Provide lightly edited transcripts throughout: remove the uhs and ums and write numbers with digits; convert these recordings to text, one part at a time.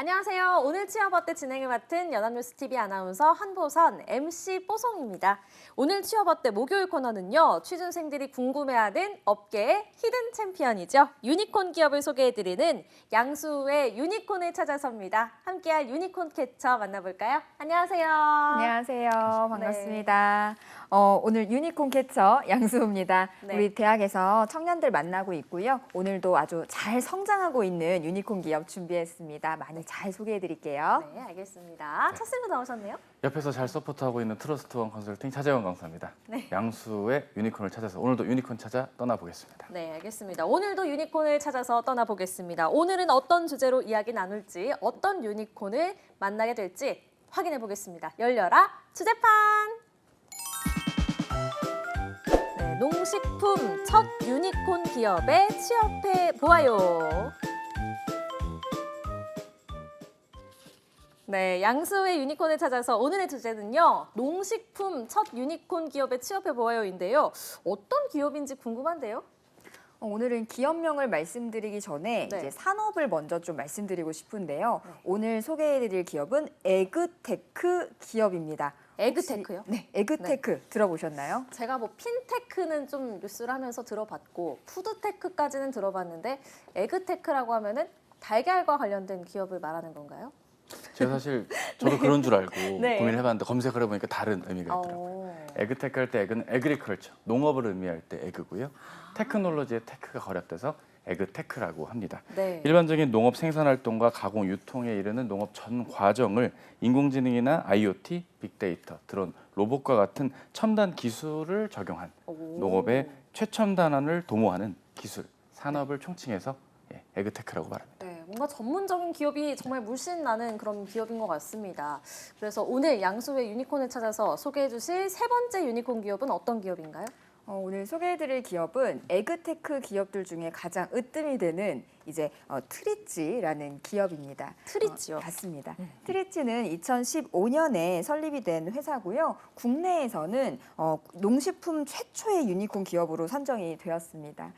안녕하세요. 오늘 취업 어때 진행을 맡은 연합뉴스TV 아나운서 한보선, MC 뽀송입니다. 오늘 취업 어때 목요일 코너는요. 취준생들이 궁금해하는 업계의 히든 챔피언이죠. 유니콘 기업을 소개해드리는 양수의 유니콘을 찾아서입니다. 함께할 유니콘 캐쳐 만나볼까요? 안녕하세요. 안녕하세요. 반갑습니다. 오늘 유니콘 캐쳐 양수입니다. 네. 우리 대학에서 청년들 만나고 있고요. 오늘도 아주 잘 성장하고 있는 유니콘 기업 준비했습니다. 많이 잘 소개해드릴게요. 네, 알겠습니다. 첫 질문 나오셨네요. 옆에서 잘 서포트하고 있는 트러스트원 컨설팅 차재원 강사입니다. 네. 양수의 유니콘을 찾아서 오늘도 유니콘 찾아 떠나보겠습니다. 네, 알겠습니다. 오늘도 유니콘을 찾아서 떠나보겠습니다. 오늘은 어떤 주제로 이야기 나눌지, 어떤 유니콘을 만나게 될지 확인해 보겠습니다. 열려라 주제판! 네, 농식품 첫 유니콘 기업에 취업해 보아요. 네, 양수의 유니콘을 찾아서 오늘의 주제는요. 농식품 첫 유니콘 기업에 취업해 보아요인데요. 어떤 기업인지 궁금한데요. 오늘은 기업명을 말씀드리기 전에 네. 이제 산업을 먼저 좀 말씀드리고 싶은데요. 네. 오늘 소개해드릴 기업은 에그테크 기업입니다. 에그테크요? 네, 에그테크 들어보셨나요? 제가 뭐 핀테크는 좀 뉴스를 하면서 들어봤고 푸드테크까지는 들어봤는데 에그테크라고 하면은 달걀과 관련된 기업을 말하는 건가요? 제가 사실 저도 그런 줄 알고 네. 고민을 해봤는데 검색을 해보니까 다른 의미가 있더라고요. 에그테크 할 때 에그는 에그리컬처, 농업을 의미할 때 에그고요. 테크놀로지의 테크가 결합돼서 에그테크라고 합니다. 네. 일반적인 농업 생산활동과 가공, 유통에 이르는 농업 전 과정을 인공지능이나 IoT, 빅데이터, 드론, 로봇과 같은 첨단 기술을 적용한 농업의 최첨단화를 도모하는 기술, 산업을 총칭해서 에그테크라고 말합니다. 네, 뭔가 전문적인 기업이 정말 물씬 나는 그런 기업인 것 같습니다. 그래서 오늘 양수의 유니콘을 찾아서 소개해 주실 세 번째 유니콘 기업은 어떤 기업인가요? 오늘 소개해드릴 기업은 에그테크 기업들 중에 가장 으뜸이 되는 이제 트리찌라는 기업입니다. 트리찌요? 맞습니다. 트리찌는 2015년에 설립이 된 회사고요. 국내에서는 농식품 최초의 유니콘 기업으로 선정이 되었습니다.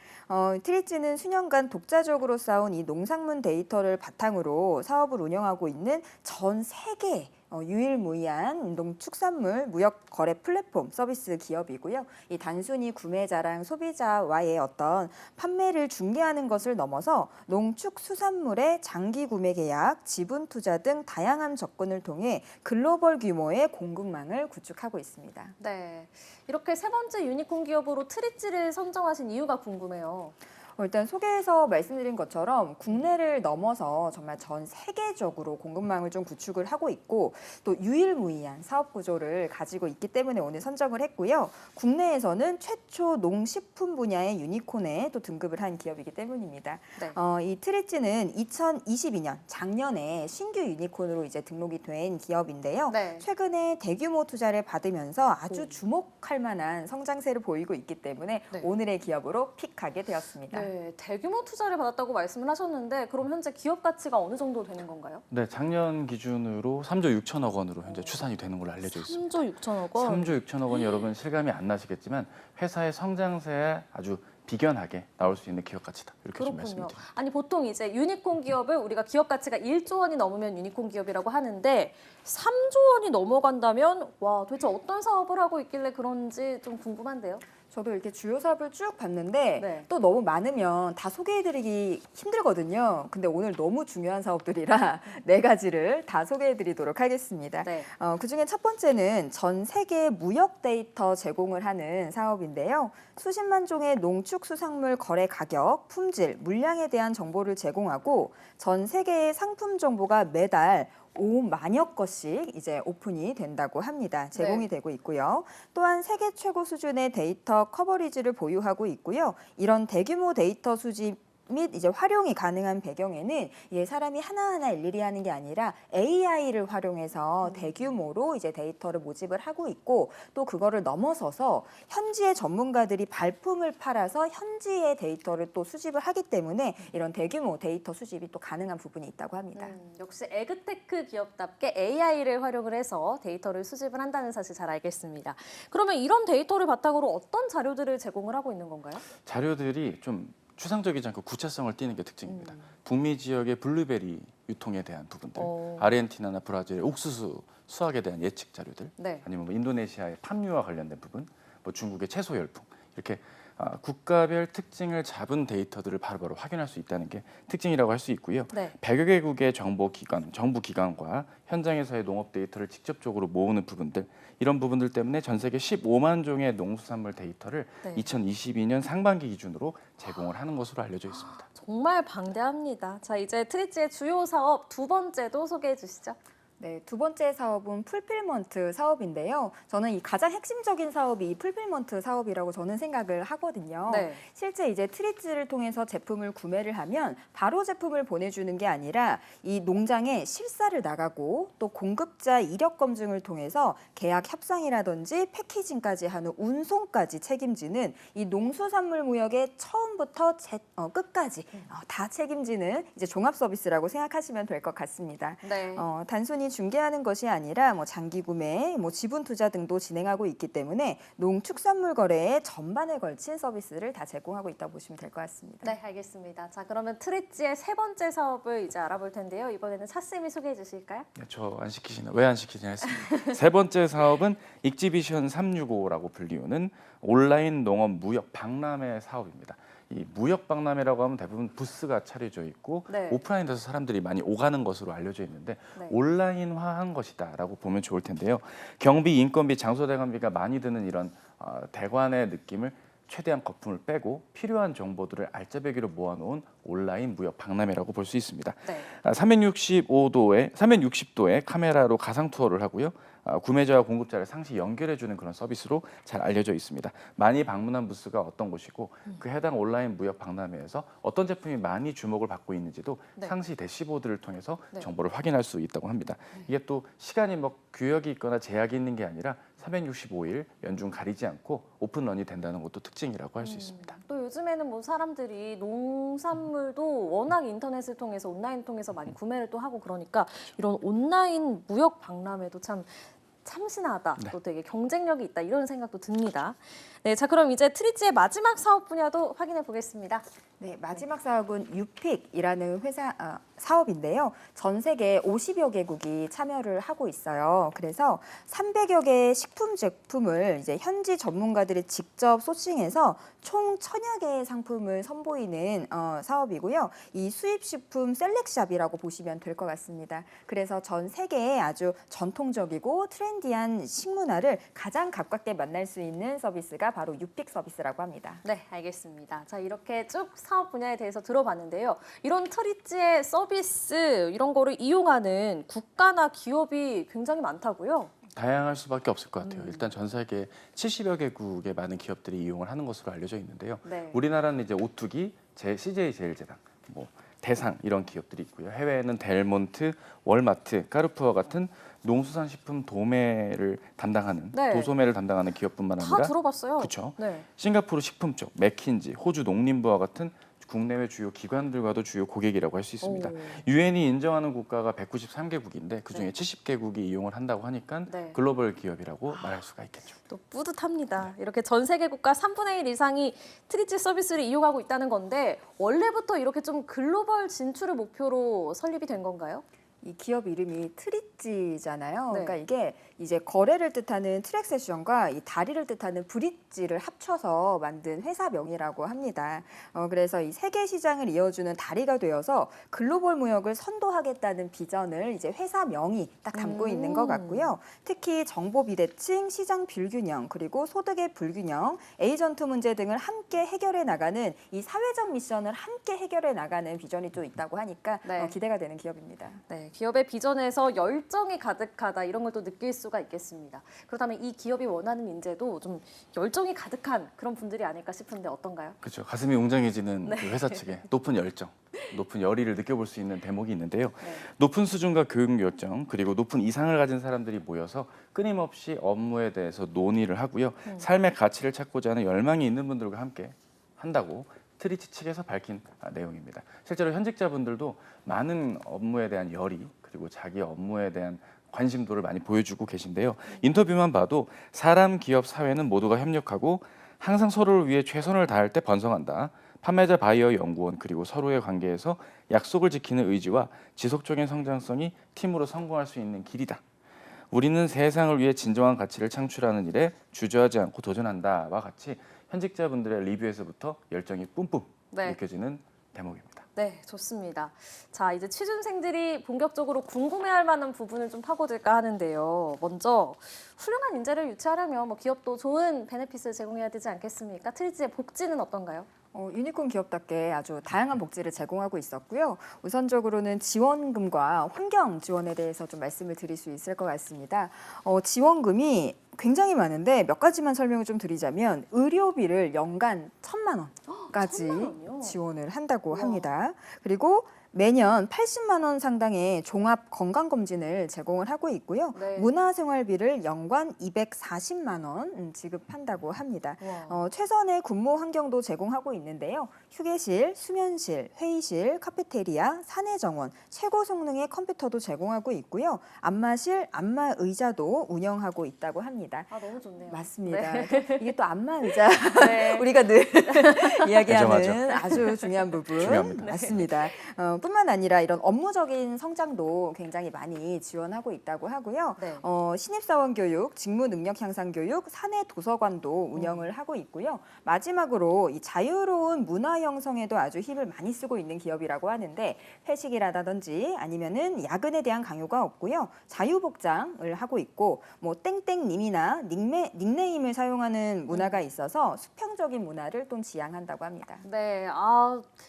트리찌는 수년간 독자적으로 쌓은 이 농산물 데이터를 바탕으로 사업을 운영하고 있는 전 세계 유일무이한 농축산물 무역 거래 플랫폼 서비스 기업이고요. 이 단순히 구매자랑 소비자와의 어떤 판매를 중개하는 것을 넘어서 농축수산물의 장기 구매 계약, 지분 투자 등 다양한 접근을 통해 글로벌 규모의 공급망을 구축하고 있습니다. 네, 이렇게 세 번째 유니콘 기업으로 트리찌를 선정하신 이유가 궁금해요. 일단 소개에서 말씀드린 것처럼 국내를 넘어서 정말 전 세계적으로 공급망을 좀 구축을 하고 있고 또 유일무이한 사업 구조를 가지고 있기 때문에 오늘 선정을 했고요. 국내에서는 최초 농식품 분야의 유니콘에 또 등급을 한 기업이기 때문입니다. 네. 이 트리찌는 2022년 작년에 신규 유니콘으로 이제 등록이 된 기업인데요. 네. 최근에 대규모 투자를 받으면서 아주 주목할 만한 성장세를 보이고 있기 때문에 네. 오늘의 기업으로 픽하게 되었습니다. 네, 대규모 투자를 받았다고 말씀을 하셨는데 그럼 현재 기업 가치가 어느 정도 되는 건가요? 네, 작년 기준으로 3조 6천억 원으로 현재 추산이 되는 걸로 알려져 있습니다. 3조 6천억 원? 3조 6천억 원이 여러분 실감이 안 나시겠지만 회사의 성장세에 아주 비견하게 나올 수 있는 기업 가치다. 이렇게 좀 그렇군요. 말씀드립니다. 아니 보통 이제 유니콘 기업을 우리가 기업 가치가 1조 원이 넘으면 유니콘 기업이라고 하는데 3조 원이 넘어간다면 와 도대체 어떤 사업을 하고 있길래 그런지 좀 궁금한데요. 저도 이렇게 주요 사업을 쭉 봤는데 네. 또 너무 많으면 다 소개해드리기 힘들거든요. 근데 오늘 너무 중요한 사업들이라 네 가지를 다 소개해드리도록 하겠습니다. 네. 그중에 첫 번째는 전 세계 무역 데이터 제공을 하는 사업인데요. 수십만 종의 농축수산물 거래 가격, 품질, 물량에 대한 정보를 제공하고 전 세계의 상품 정보가 매달 5만여 건씩 이제 오픈이 된다고 합니다. 제공이 되고 있고요. 또한 세계 최고 수준의 데이터 커버리지를 보유하고 있고요. 이런 대규모 데이터 수집 및 이제 활용이 가능한 배경에는 사람이 하나하나 일일이 하는 게 아니라 AI를 활용해서 대규모로 이제 데이터를 모집을 하고 있고 또 그거를 넘어서서 현지의 전문가들이 발품을 팔아서 현지의 데이터를 또 수집을 하기 때문에 이런 대규모 데이터 수집이 또 가능한 부분이 있다고 합니다. 역시 에그테크 기업답게 AI를 활용을 해서 데이터를 수집을 한다는 사실 잘 알겠습니다. 그러면 이런 데이터를 바탕으로 어떤 자료들을 제공을 하고 있는 건가요? 자료들이 좀 추상적이지 않고 구체성을 띠는 게 특징입니다. 북미 지역의 블루베리 유통에 대한 부분들, 오. 아르헨티나나 브라질의 옥수수 수확에 대한 예측 자료들, 네. 아니면 뭐 인도네시아의 팜유와 관련된 부분, 뭐 중국의 채소 열풍 이렇게 국가별 특징을 잡은 데이터들을 바로바로 확인할 수 있다는 게 특징이라고 할 수 있고요. 네. 100여 개국의 정부 기관과 현장에서의 농업 데이터를 직접적으로 모으는 부분들, 이런 부분들 때문에 전 세계 15만 종의 농수산물 데이터를 네. 2022년 상반기 기준으로 제공을 하는 것으로 알려져 있습니다. 정말 방대합니다. 자, 이제 트리지의 주요 사업 두 번째도 소개해 주시죠. 네, 두 번째 사업은 풀필먼트 사업인데요. 저는 이 가장 핵심적인 사업이 이 풀필먼트 사업이라고 저는 생각을 하거든요. 네. 실제 이제 트리지를 통해서 제품을 구매를 하면 바로 제품을 보내주는 게 아니라 이 농장에 실사를 나가고 또 공급자 이력 검증을 통해서 계약 협상이라든지 패키징까지 하는 운송까지 책임지는 이 농수산물 무역의 처음부터 끝까지 다 책임지는 이제 종합 서비스라고 생각하시면 될 것 같습니다. 네. 단순히 중개하는 것이 아니라 뭐 장기 구매, 뭐 지분 투자 등도 진행하고 있기 때문에 농축산물 거래의 전반에 걸친 서비스를 다 제공하고 있다고 보시면 될 것 같습니다. 네, 알겠습니다. 자, 그러면 트리지의 세 번째 사업을 이제 알아볼 텐데요. 이번에는 차쌤이 소개해 주실까요? 네, 저 안 시키시나? 왜 안 시키시나 했습니다. 세 번째 사업은 익지비션 365라고 불리우는 온라인 농업 무역 박람회 사업입니다. 이 무역 박람회라고 하면 대부분 부스가 차려져 있고 네. 오프라인에서 사람들이 많이 오가는 것으로 알려져 있는데 네. 온라인화한 것이다라고 보면 좋을 텐데요. 경비, 인건비, 장소 대관비가 많이 드는 이런 대관의 느낌을 최대한 거품을 빼고 필요한 정보들을 알짜배기로 모아놓은 온라인 무역 박람회라고 볼 수 있습니다. 네. 360도의 카메라로 가상 투어를 하고요. 구매자와 공급자를 상시 연결해주는 그런 서비스로 잘 알려져 있습니다. 많이 방문한 부스가 어떤 곳이고 그 해당 온라인 무역 박람회에서 어떤 제품이 많이 주목을 받고 있는지도 네. 상시 대시보드를 통해서 네. 정보를 확인할 수 있다고 합니다. 이게 또 시간이 뭐 규격이 있거나 제약이 있는 게 아니라 365일 연중 가리지 않고 오픈런이 된다는 것도 특징이라고 할 수 있습니다. 또 요즘에는 뭐 사람들이 농산물도 워낙 인터넷을 통해서 온라인 통해서 많이 구매를 또 하고 그러니까 이런 온라인 무역 박람회도 참 참신하다. 네. 또 되게 경쟁력이 있다. 이런 생각도 듭니다. 네, 자 그럼 이제 트리지의 마지막 사업 분야도 확인해 보겠습니다. 네, 마지막 사업은 유픽이라는 회사 사업인데요. 전 세계 50여 개국이 참여를 하고 있어요. 그래서 300여 개의 식품 제품을 이제 현지 전문가들이 직접 소싱해서 총 1000여 개의 상품을 선보이는 사업이고요. 이 수입식품 셀렉샵이라고 보시면 될 것 같습니다. 그래서 전 세계의 아주 전통적이고 트렌디한 식문화를 가장 가깝게 만날 수 있는 서비스가 바로 유픽 서비스라고 합니다. 네, 알겠습니다. 자, 이렇게 쭉 사업 분야에 대해서 들어봤는데요. 이런 트리지의 서비스 이런 거를 이용하는 국가나 기업이 굉장히 많다고요? 다양할 수밖에 없을 것 같아요. 일단 전 세계 70여 개국의 많은 기업들이 이용을 하는 것으로 알려져 있는데요. 네. 우리나라는 이제 오투기, CJ 제일제당, 뭐 대상 이런 기업들이 있고요. 해외에는 델몬트, 월마트, 까르푸와 같은 농수산식품 도매를 담당하는 네. 도소매를 담당하는 기업뿐만 다 아니라 들어봤어요. 그렇죠. 네. 싱가포르 식품 쪽, 맥킨지, 호주 농림부와 같은 국내외 주요 기관들과도 주요 고객이라고 할 수 있습니다. 오. 유엔이 인정하는 국가가 193개국인데 그중에 네. 70개국이 이용을 한다고 하니까 네. 글로벌 기업이라고 말할 수가 있겠죠. 또 뿌듯합니다. 이렇게 전 세계 국가 3분의 1 이상이 트리지 서비스를 이용하고 있다는 건데 원래부터 이렇게 좀 글로벌 진출을 목표로 설립이 된 건가요? 이 기업 이름이 트리지잖아요. 네. 그러니까 이게 이제 거래를 뜻하는 트랙세션과 이 다리를 뜻하는 브릿지를 합쳐서 만든 회사명이라고 합니다. 그래서 이 세계 시장을 이어주는 다리가 되어서 글로벌 무역을 선도하겠다는 비전을 이제 회사명이 딱 담고 있는 것 같고요. 특히 정보 비대칭, 시장 불균형, 그리고 소득의 불균형, 에이전트 문제 등을 함께 해결해 나가는 이 사회적 미션을 함께 해결해 나가는 비전이 또 있다고 하니까 네. 기대가 되는 기업입니다. 네, 기업의 비전에서 열정이 가득하다 이런 걸 또 느낄 수가 있겠습니다. 그렇다면 이 기업이 원하는 인재도 좀 열정이 가득한 그런 분들이 아닐까 싶은데 어떤가요? 그렇죠. 가슴이 웅장해지는 그 회사 측의 높은 열정, 높은 열의를 느껴볼 수 있는 대목이 있는데요. 네. 높은 수준과 교육 열정 그리고 높은 이상을 가진 사람들이 모여서 끊임없이 업무에 대해서 논의를 하고요. 삶의 가치를 찾고자 하는 열망이 있는 분들과 함께 한다고 트리지 측에서 밝힌 내용입니다. 실제로 현직자분들도 많은 업무에 대한 열의 그리고 자기 업무에 대한 관심도를 많이 보여주고 계신데요. 인터뷰만 봐도 사람, 기업, 사회는 모두가 협력하고 항상 서로를 위해 최선을 다할 때 번성한다. 판매자 바이어 연구원 그리고 서로의 관계에서 약속을 지키는 의지와 지속적인 성장성이 팀으로 성공할 수 있는 길이다. 우리는 세상을 위해 진정한 가치를 창출하는 일에 주저하지 않고 도전한다와 같이 현직자분들의 리뷰에서부터 열정이 뿜뿜 네. 느껴지는 대목입니다. 네, 좋습니다. 자, 이제 취준생들이 본격적으로 궁금해할 만한 부분을 좀 파고들까 하는데요. 먼저 훌륭한 인재를 유치하려면 뭐 기업도 좋은 베네핏을 제공해야 되지 않겠습니까? 트리지의 복지는 어떤가요? 유니콘 기업답게 아주 다양한 복지를 제공하고 있었고요. 우선적으로는 지원금과 환경 지원에 대해서 좀 말씀을 드릴 수 있을 것 같습니다. 지원금이 굉장히 많은데 몇 가지만 설명을 좀 드리자면 의료비를 연간 1,000만 원까지 1,000만 원이요? 지원을 한다고 우와. 합니다. 그리고 매년 80만 원 상당의 종합 건강검진을 제공을 하고 있고요. 네. 문화생활비를 연간 240만 원 지급한다고 합니다. 우와. 최선의 근무 환경도 제공하고 있는데요. 휴게실, 수면실, 회의실, 카페테리아, 사내 정원, 최고 성능의 컴퓨터도 제공하고 있고요. 안마실, 안마 의자도 운영하고 있다고 합니다. 아, 너무 좋네요. 맞습니다. 네. 이게 또 안마 의자 네. 우리가 늘 이야기하는 인정하죠. 아주 중요한 부분 중요합니다. 맞습니다. 뿐만 아니라 이런 업무적인 성장도 굉장히 많이 지원하고 있다고 하고요. 네. 신입사원 교육, 직무 능력 향상 교육, 사내 도서관도 운영을 하고 있고요. 마지막으로 이 자유로운 문화 형성에도 아주 힘을 많이 쓰고 있는 기업이라고 하는데 회식이라든지 아니면은 야근에 대한 강요가 없고요. 자유복장을 하고 있고 뭐 땡땡님이나 닉네임을 사용하는 문화가 있어서 수평적인 문화를 또 지향한다고 합니다. 네,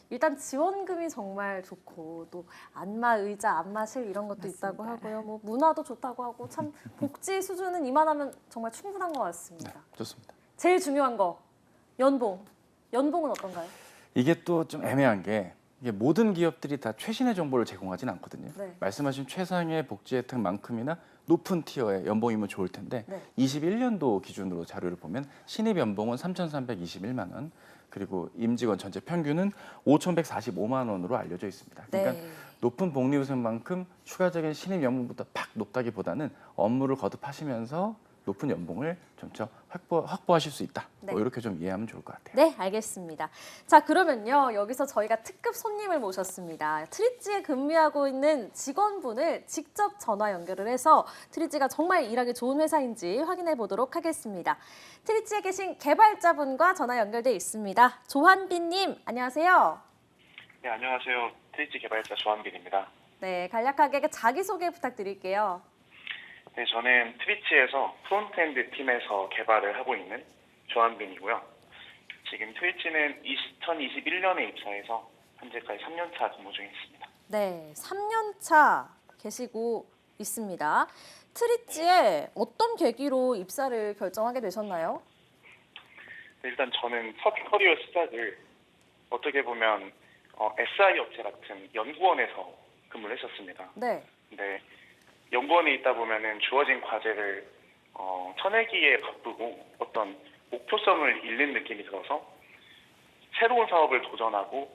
일단 지원금이 정말 좋고 또 안마 의자, 안마실 이런 것도 맞습니다. 있다고 하고요. 뭐 문화도 좋다고 하고 참 복지 수준은 이만하면 정말 충분한 것 네, 같습니다. 좋습니다. 제일 중요한 거 연봉. 연봉은 어떤가요? 이게 또 좀 애매한 게 이게 모든 기업들이 다 최신의 정보를 제공하지는 않거든요. 네. 말씀하신 최상의 복지 혜택만큼이나 높은 티어의 연봉이면 좋을 텐데 네. 21년도 기준으로 자료를 보면 신입 연봉은 3,321만 원, 그리고 임직원 전체 평균은 5,145만 원으로 알려져 있습니다. 그러니까 네. 높은 복리후생만큼 추가적인 신입 연봉부터 팍 높다기보다는 업무를 거듭하시면서 높은 연봉을 점차 확보하실 수 있다. 네. 뭐 이렇게 좀 이해하면 좋을 것 같아요. 네, 알겠습니다. 자, 그러면요. 여기서 저희가 특급 손님을 모셨습니다. 트리지에 근무하고 있는 직원분을 직접 전화 연결을 해서 트리지가 정말 일하기 좋은 회사인지 확인해 보도록 하겠습니다. 트리지에 계신 개발자분과 전화 연결돼 있습니다. 조한빈님, 안녕하세요. 네, 안녕하세요. 트리지 개발자 조한빈입니다. 네, 간략하게 자기소개 부탁드릴게요. 네, 저는 트위치에서 프론트엔드 팀에서 개발을 하고 있는 조한빈이고요. 지금 트위치는 2021년에 입사해서 현재까지 3년차 근무 중에 있습니다. 네, 3년 차 계시고 있습니다. 트리지에 어떤 계기로 입사를 결정하게 되셨나요? 네, 일단 저는 첫 커리어 시작을 어떻게 보면 SI 업체 같은 연구원에서 근무를 했었습니다. 네. 근데 연구원에 있다 보면은 주어진 과제를 쳐내기에 바쁘고 어떤 목표성을 잃는 느낌이 들어서 새로운 사업을 도전하고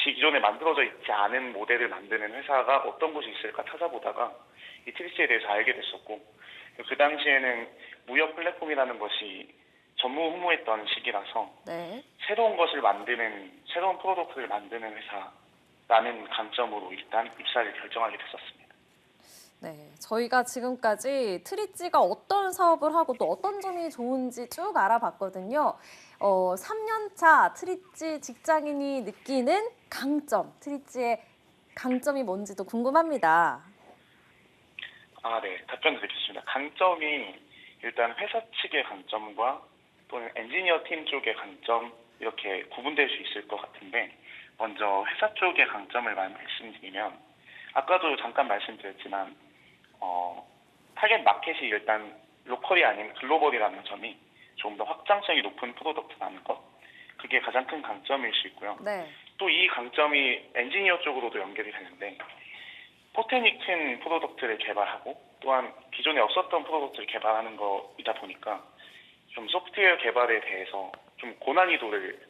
기존에 만들어져 있지 않은 모델을 만드는 회사가 어떤 곳이 있을까 찾아보다가 이 트리치에 대해서 알게 됐었고, 그 당시에는 무역 플랫폼이라는 것이 전무후무했던 시기라서 네. 새로운 것을 만드는, 새로운 프로덕트를 만드는 회사라는 관점으로 일단 입사를 결정하게 됐었습니다. 네, 저희가 지금까지 트리지가 어떤 사업을 하고 또 어떤 점이 좋은지 쭉 알아봤거든요. 3년 차 트리지 직장인이 느끼는 강점, 트리지의 강점이 뭔지도 궁금합니다. 네, 답변 드리겠습니다. 강점이 일단 회사 측의 강점과 또는 엔지니어 팀 쪽의 강점 이렇게 구분될 수 있을 것 같은데, 먼저 회사 쪽의 강점을 말씀드리면 아까도 잠깐 말씀드렸지만 타겟 마켓이 일단 로컬이 아닌 글로벌이라는 점이 좀 더 확장성이 높은 프로덕트라는 것, 그게 가장 큰 강점일 수 있고요. 네. 또 이 강점이 엔지니어 쪽으로도 연결이 되는데, 포텐이 큰 프로덕트를 개발하고 또한 기존에 없었던 프로덕트를 개발하는 거이다 보니까 좀 소프트웨어 개발에 대해서 좀 고난이도를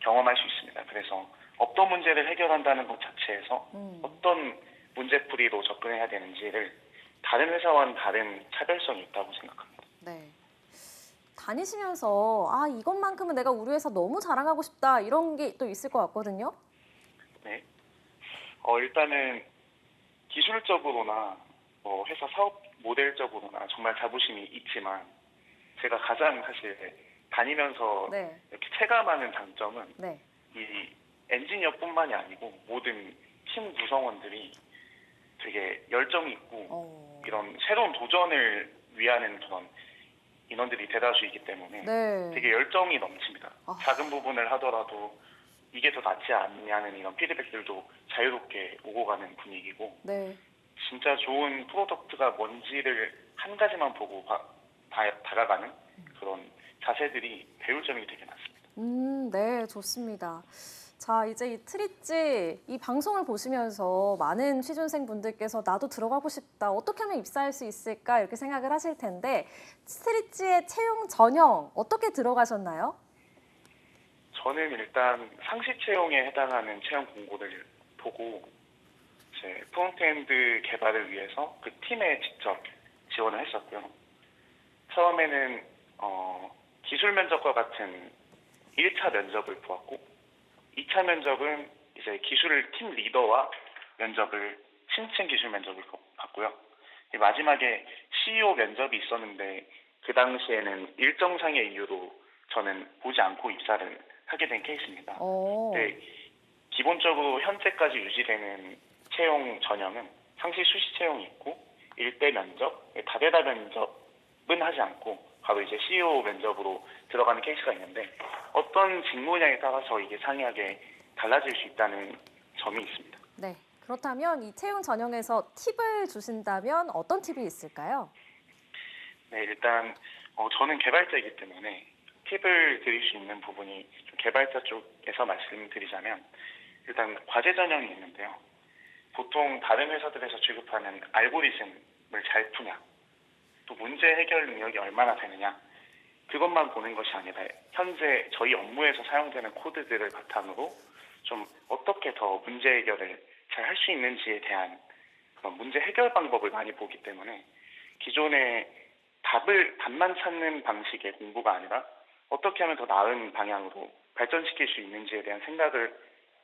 경험할 수 있습니다. 그래서 없던 문제를 해결한다는 것 자체에서 어떤 문제풀이로 접근해야 되는지를 다른 회사와는 다른 차별성이 있다고 생각합니다. 네. 다니시면서 이것만큼은 내가 우리 회사 너무 자랑하고 싶다 이런 게 또 있을 것 같거든요. 네. 일단은 기술적으로나 뭐 회사 사업 모델적으로나 정말 자부심이 있지만 제가 가장 사실 다니면서 네. 이렇게 체감하는 장점은 네. 이 엔지니어뿐만이 아니고 모든 팀 구성원들이 되게 열정이 있고 이런 새로운 도전을 위하는 그런 인원들이 대다수이기 때문에 네. 되게 열정이 넘칩니다. 작은 부분을 하더라도 이게 더 낫지 않냐는 이런 피드백들도 자유롭게 오고 가는 분위기고 네. 진짜 좋은 프로덕트가 뭔지를 한 가지만 보고 다가가는 그런 자세들이 배울 점이 되게 많습니다. 네, 좋습니다. 자, 이제 이 트릿지 이 방송을 보시면서 많은 취준생 분들께서 나도 들어가고 싶다, 어떻게 하면 입사할 수 있을까 이렇게 생각을 하실 텐데 트릿지의 채용 전형 어떻게 들어가셨나요? 저는 일단 상시 채용에 해당하는 채용 공고를 보고 제 프론트엔드 개발을 위해서 그 팀에 직접 지원을 했었고요. 처음에는 기술 면접과 같은 1차 면접을 보았고 2차 면접은 이제 기술 팀 리더와 신청 기술 면접을 봤고요. 마지막에 CEO 면접이 있었는데 그 당시에는 일정상의 이유로 저는 보지 않고 입사를 하게 된 케이스입니다. 네, 기본적으로 현재까지 유지되는 채용 전형은 상시 수시 채용이 있고 1대 면접, 다대다 면접은 하지 않고 바로 이제 CEO 면접으로 들어가는 케이스가 있는데 어떤 직무냐에 따라서 이게 상이하게 달라질 수 있다는 점이 있습니다. 네. 그렇다면 이 채용 전형에서 팁을 주신다면 어떤 팁이 있을까요? 네, 일단 저는 개발자이기 때문에 팁을 드릴 수 있는 부분이 좀 개발자 쪽에서 말씀드리자면 일단 과제 전형이 있는데요. 보통 다른 회사들에서 취급하는 알고리즘을 잘 푸냐, 또 문제 해결 능력이 얼마나 되느냐 그것만 보는 것이 아니라 현재 저희 업무에서 사용되는 코드들을 바탕으로 좀 어떻게 더 문제 해결을 잘 할 수 있는지에 대한 그런 문제 해결 방법을 많이 보기 때문에 기존의 답만 찾는 방식의 공부가 아니라 어떻게 하면 더 나은 방향으로 발전시킬 수 있는지에 대한 생각을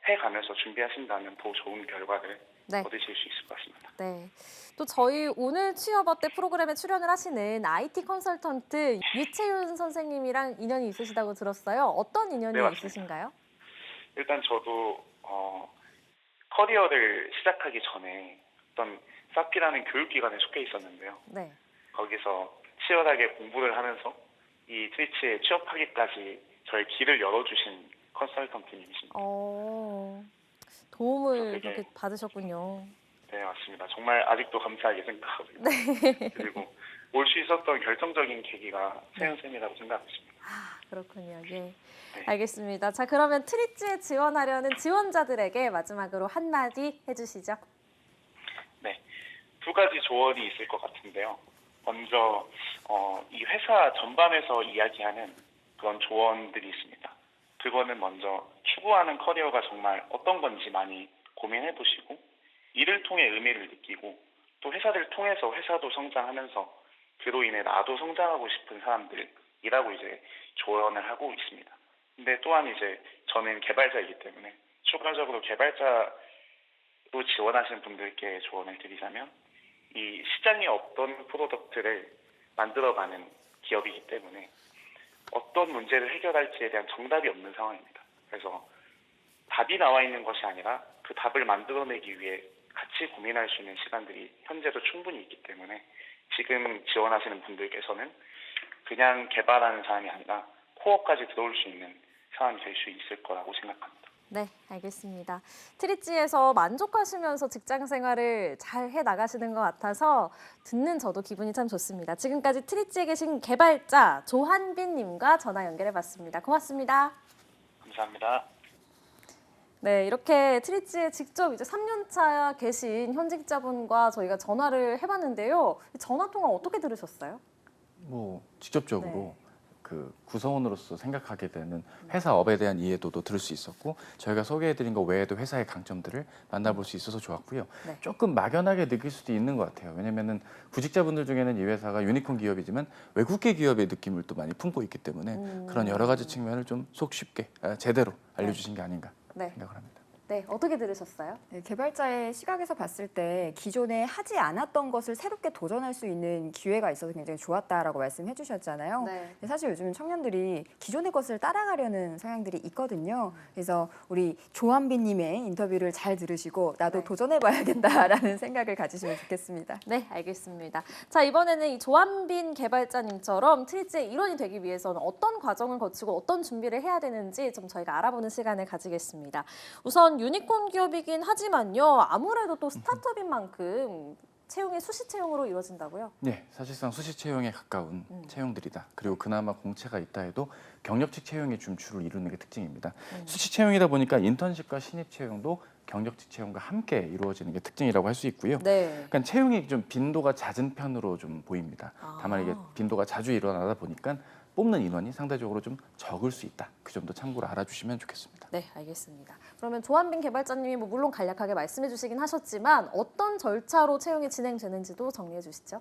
해가면서 준비하신다면 더 좋은 결과를 얻으실 수 있을 것 같습니다. 네. 또 저희 오늘 취업 어때 프로그램에 출연을 하시는 IT 컨설턴트 유채윤 선생님이랑 인연이 있으시다고 들었어요. 어떤 인연이 네, 맞습니다. 있으신가요? 일단 저도 커리어를 시작하기 전에 어떤 사피라는 교육기관에 속해 있었는데요. 네. 거기서 치열하게 공부를 하면서 이 트위치에 취업하기까지 저의 길을 열어주신 컨설턴트님이십니다. 도움을 그렇게 받으셨군요. 네, 맞습니다. 정말 아직도 감사하게 생각하고 있습니다. 네. 그리고 올 수 있었던 결정적인 계기가 세윤쌤이라고 생각하고 있습니다. 그렇군요. 예. 알겠습니다. 자, 그러면 트릿지에 지원하려는 지원자들에게 마지막으로 한마디 해주시죠. 네, 두 가지 조언이 있을 것 같은데요. 먼저 이 회사 전반에서 이야기하는 그런 조언들이 있습니다. 그거는 먼저 추구하는 커리어가 정말 어떤 건지 많이 고민해 보시고 이를 통해 의미를 느끼고 또 회사를 통해서 회사도 성장하면서 그로 인해 나도 성장하고 싶은 사람들이라고 이제 조언을 하고 있습니다. 근데 또한 이제 저는 개발자이기 때문에 추가적으로 개발자로 지원하시는 분들께 조언을 드리자면 이 시장에 없던 프로덕트를 만들어가는 기업이기 때문에 어떤 문제를 해결할지에 대한 정답이 없는 상황입니다. 그래서 답이 나와 있는 것이 아니라 그 답을 만들어내기 위해 같이 고민할 수 있는 시간들이 현재도 충분히 있기 때문에 지금 지원하시는 분들께서는 그냥 개발하는 사람이 아니라 코어까지 들어올 수 있는 상황이 될 수 있을 거라고 생각합니다. 네, 알겠습니다. 트릿지에서 만족하시면서 직장 생활을 잘 해나가시는 것 같아서 듣는 저도 기분이 참 좋습니다. 지금까지 트릿지에 계신 개발자 조한빈 님과 전화 연결해봤습니다. 고맙습니다. 감사합니다. 네, 이렇게 트릿지에 직접 이제 3년차 계신 현직자분과 저희가 전화를 해봤는데요. 전화 통화 어떻게 들으셨어요? 뭐 직접적으로 그 그 구성원으로서 생각하게 되는 회사업에 대한 이해도도 들을 수 있었고 저희가 소개해드린 것 외에도 회사의 강점들을 만나볼 수 있어서 좋았고요. 네. 조금 막연하게 느낄 수도 있는 것 같아요. 왜냐면은 구직자분들 중에는 이 회사가 유니콘 기업이지만 외국계 기업의 느낌을 또 많이 품고 있기 때문에 그런 여러 가지 측면을 좀 속 쉽게 제대로 알려주신 게 아닌가 네. 생각을 합니다. 네, 어떻게 들으셨어요? 네, 개발자의 시각에서 봤을 때 기존에 하지 않았던 것을 새롭게 도전할 수 있는 기회가 있어서 굉장히 좋았다라고 말씀해 주셨잖아요. 네. 근데 사실 요즘 청년들이 기존의 것을 따라가려는 성향들이 있거든요. 그래서 우리 조한빈님의 인터뷰를 잘 들으시고 나도 네. 도전해봐야겠다라는 생각을 가지시면 좋겠습니다. 네, 알겠습니다. 자, 이번에는 이 조한빈 개발자님처럼 트리츠의 일원이 되기 위해서는 어떤 과정을 거치고 어떤 준비를 해야 되는지 좀 저희가 알아보는 시간을 가지겠습니다. 우선 유니콘 기업이긴 하지만요. 아무래도 또 스타트업인 만큼 채용이 수시 채용으로 이루어진다고요? 네, 사실상 수시 채용에 가까운 채용들이다. 그리고 그나마 공채가 있다 해도 경력직 채용이 좀 주를 이루는 게 특징입니다. 수시 채용이다 보니까 인턴십과 신입 채용도 경력직 채용과 함께 이루어지는 게 특징이라고 할 수 있고요. 네. 그러니까 채용이 좀 빈도가 잦은 편으로 좀 보입니다. 아. 다만 이게 빈도가 자주 일어나다 보니까 뽑는 인원이 상대적으로 좀 적을 수 있다. 그 점도 참고로 알아주시면 좋겠습니다. 네, 알겠습니다. 그러면 조한빈 개발자님이 뭐 물론 간략하게 말씀해 주시긴 하셨지만 어떤 절차로 채용이 진행되는지도 정리해 주시죠.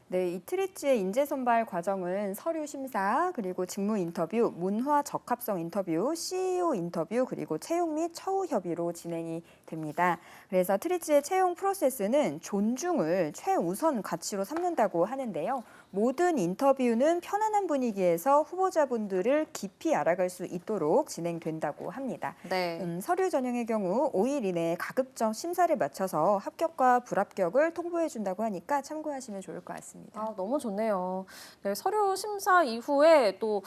네, 이 트리츠의 인재 선발 과정은 서류 심사, 그리고 직무 인터뷰, 문화 적합성 인터뷰, CEO 인터뷰, 그리고 채용 및 처우 협의로 진행이 됩니다. 그래서 트리츠의 채용 프로세스는 존중을 최우선 가치로 삼는다고 하는데요. 모든 인터뷰는 편안한 분위기에서 후보자분들을 깊이 알아갈 수 있도록 진행된다고 합니다. 네. 서류 전형의 경우 5일 이내에 가급적 심사를 마쳐서 합격과 불합격을 통보해 준다고 하니까 참고하시면 좋을 것 같습니다. 아, 너무 좋네요. 네, 서류 심사 이후에 또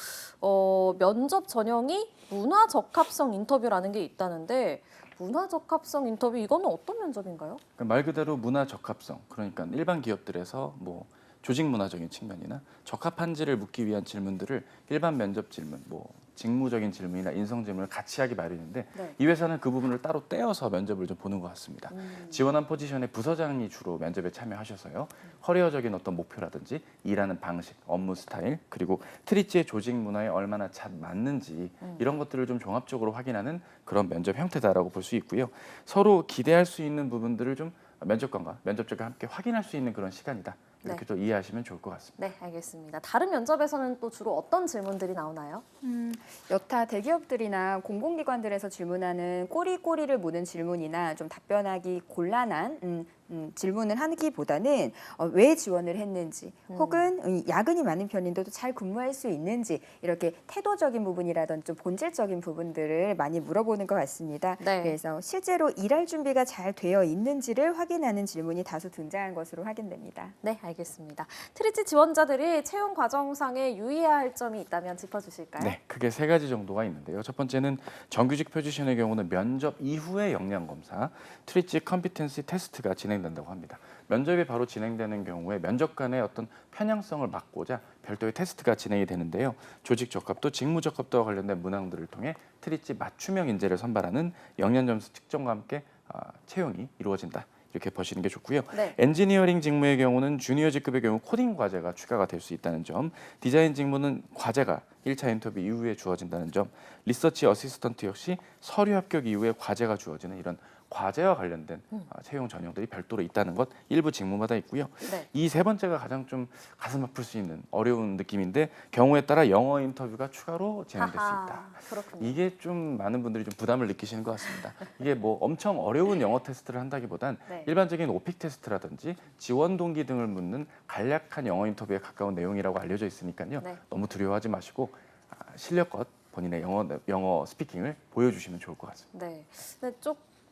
면접 전형이 문화 적합성 인터뷰라는 게 있다는데 문화 적합성 인터뷰 이거는 어떤 면접인가요? 그러니까 말 그대로 문화 적합성, 그러니까 일반 기업들에서 뭐 조직 문화적인 측면이나 적합한지를 묻기 위한 질문들을 일반 면접 질문, 뭐 직무적인 질문이나 인성 질문을 같이 하기 마련인데 네. 이 회사는 그 부분을 따로 떼어서 면접을 좀 보는 것 같습니다. 지원한 포지션의 부서장이 주로 면접에 참여하셔서요. 커리어적인 어떤 목표라든지 일하는 방식, 업무 스타일, 그리고 트리츠의 조직 문화에 얼마나 잘 맞는지 이런 것들을 좀 종합적으로 확인하는 그런 면접 형태다라고 볼 수 있고요. 서로 기대할 수 있는 부분들을 좀 면접관과 면접자가 함께 확인할 수 있는 그런 시간이다. 이렇게 네. 또 이해하시면 좋을 것 같습니다. 네, 알겠습니다. 다른 면접에서는 또 주로 어떤 질문들이 나오나요? 여타 대기업들이나 공공기관들에서 질문하는 꼬리꼬리를 무는 질문이나 좀 답변하기 곤란한 질문을 하기보다는 왜 지원을 했는지 혹은 야근이 많은 편인데도 잘 근무할 수 있는지 이렇게 태도적인 부분이라든지 좀 본질적인 부분들을 많이 물어보는 것 같습니다. 네. 그래서 실제로 일할 준비가 잘 되어 있는지를 확인하는 질문이 다수 등장한 것으로 확인됩니다. 네, 알겠습니다. 트리츠 지원자들이 채용 과정상에 유의해야 할 점이 있다면 짚어주실까요? 네, 크게 세 가지 정도가 있는데요. 첫 번째는 정규직 포지션의 경우는 면접 이후의 역량 검사, 트리츠 컴피텐시 테스트가 진행된다고 합니다. 면접이 바로 진행되는 경우에 면접 간의 어떤 편향성을 막고자 별도의 테스트가 진행이 되는데요. 조직 적합도, 직무 적합도와 관련된 문항들을 통해 트리츠 맞춤형 인재를 선발하는 역량 점수 측정과 함께 채용이 이루어진다. 이렇게 보시는 게 좋고요. 네. 엔지니어링 직무의 경우는 주니어 직급의 경우 코딩 과제가 추가가 될 수 있다는 점, 디자인 직무는 과제가 1차 인터뷰 이후에 주어진다는 점, 리서치 어시스턴트 역시 서류 합격 이후에 과제가 주어지는 이런 과제와 관련된 채용 전형들이 별도로 있다는 것 일부 직무마다 있고요. 네. 이 세 번째가 가장 좀 가슴 아플 수 있는 어려운 느낌인데 경우에 따라 영어 인터뷰가 추가로 진행될 수 하하, 있다. 그렇군요. 이게 좀 많은 분들이 좀 부담을 느끼시는 것 같습니다. 이게 뭐 엄청 어려운 영어 테스트를 한다기보단 네. 일반적인 오픽 테스트라든지 지원 동기 등을 묻는 간략한 영어 인터뷰에 가까운 내용이라고 알려져 있으니까요. 네. 너무 두려워하지 마시고 실력껏 본인의 영어 스피킹을 보여주시면 좋을 것 같습니다. 네. 근데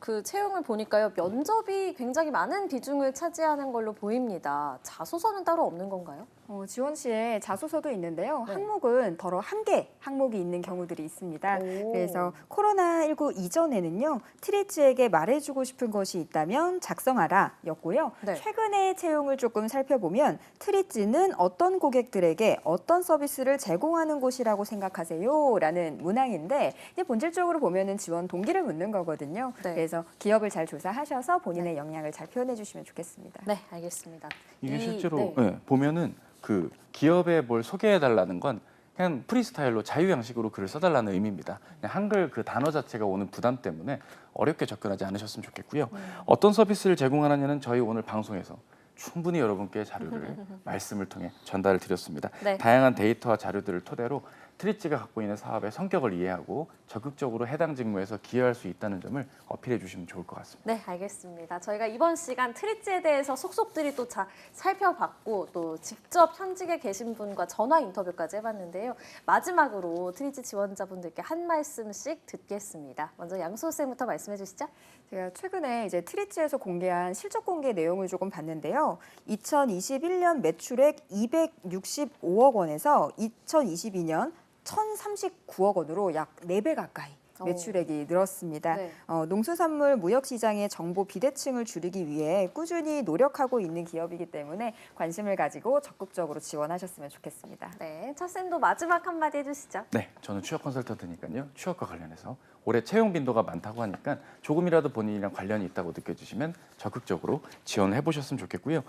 그 채용을 보니까요. 면접이 굉장히 많은 비중을 차지하는 걸로 보입니다. 자소서는 따로 없는 건가요? 지원 시에 자소서도 있는데요. 네. 항목은 더러 한 개 항목이 있는 경우들이 있습니다. 오. 그래서 코로나19 이전에는요. 트리츠에게 말해주고 싶은 것이 있다면 작성하라 였고요. 네. 최근의 채용을 조금 살펴보면 트리츠는 어떤 고객들에게 어떤 서비스를 제공하는 곳이라고 생각하세요? 라는 문항인데 이제 본질적으로 보면은 지원 동기를 묻는 거거든요. 네. 그래서 기업을 잘 조사하셔서 본인의 역량을 잘 표현해 주시면 좋겠습니다. 네, 알겠습니다. 이게 실제로 네. 보면은 그 기업에 뭘 소개해 달라는 건 그냥 프리스타일로 자유 양식으로 글을 써달라는 의미입니다. 그냥 한글 그 단어 자체가 오는 부담 때문에 어렵게 접근하지 않으셨으면 좋겠고요. 어떤 서비스를 제공하느냐는 저희 오늘 방송에서 충분히 여러분께 자료를 말씀을 통해 전달을 드렸습니다. 네. 다양한 데이터와 자료들을 토대로 트리찌가 갖고 있는 사업의 성격을 이해하고 적극적으로 해당 직무에서 기여할 수 있다는 점을 어필해 주시면 좋을 것 같습니다. 네, 알겠습니다. 저희가 이번 시간 트리찌에 대해서 속속들이 또 살펴봤고 또 직접 현직에 계신 분과 전화 인터뷰까지 해봤는데요. 마지막으로 트리찌 지원자분들께 한 말씀씩 듣겠습니다. 먼저 양수호 쌤부터 말씀해 주시죠. 제가 최근에 이제 트리찌에서 공개한 실적 공개 내용을 조금 봤는데요. 2021년 매출액 265억 원에서 2022년 1,039억 원으로 약 4배 가까이 매출액이 늘었습니다. 네. 농수산물 무역시장의 정보 비대칭을 줄이기 위해 꾸준히 노력하고 있는 기업이기 때문에 관심을 가지고 적극적으로 지원하셨으면 좋겠습니다. 네, 차 쌤도 마지막 한마디 해주시죠. 네, 저는 취업 컨설턴트니까요. 취업과 관련해서 올해 채용 빈도가 많다고 하니까 조금이라도 본인이랑 관련이 있다고 느껴지시면 적극적으로 지원을 해보셨으면 좋겠고요.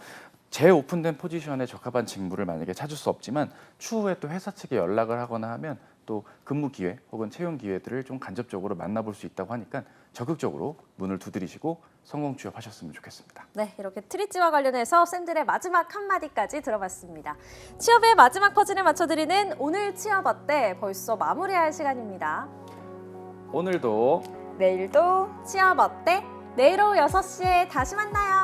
재오픈된 포지션에 적합한 직무를 만약에 찾을 수 없지만 추후에 또 회사 측에 연락을 하거나 하면 또 근무 기회 혹은 채용 기회들을 좀 간접적으로 만나볼 수 있다고 하니까 적극적으로 문을 두드리시고 성공 취업하셨으면 좋겠습니다. 네, 이렇게 트리찌와 관련해서 쌤들의 마지막 한마디까지 들어봤습니다. 취업의 마지막 퍼즐을 맞춰드리는 오늘 취업 어때? 벌써 마무리할 시간입니다. 오늘도 내일도 취업 어때? 내일 오후 6시에 다시 만나요.